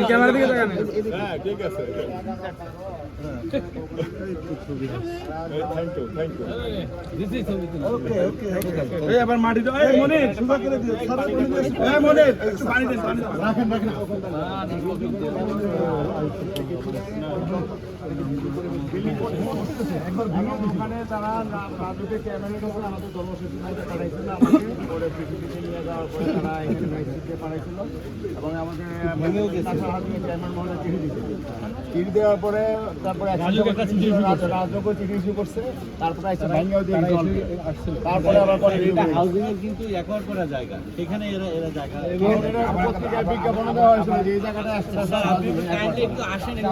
Camera দিকে তাকান। হ্যাঁ ঠিক আছে। Thank you thank you. Okay okay এই আবার মাটি দাও। এই মনির সুজা করে দিও। এই মনির একটু পানি দেন পানি রাখেন রাখেন। ওখানে তারা রাজুকে ক্যামেরা করে আমাদের জনসচেতনতা পাঠাইছিল, আমাকে পরে পৃথিবীতে নিয়ে যাওয়ার পরে তারা এখানে মাইসিকে পাঠাইছিল এবং আমাদের চেয়ারম্যান মহলে চিঠি দিয়েছিল। চিঠি দেওয়ার পরে তারপরে রাজুকে চিঠি ইস্যু করছে, তারপরে একটা ভাঙ্গাও দিয়ে তারপরে আবার হাউজিং এর কিন্তু একবার করা জায়গা, সেখানে এরা জায়গা পত্রিকায় বিজ্ঞাপন দেওয়া হয়েছিল যে এই জায়গাটা একটু আসেন না।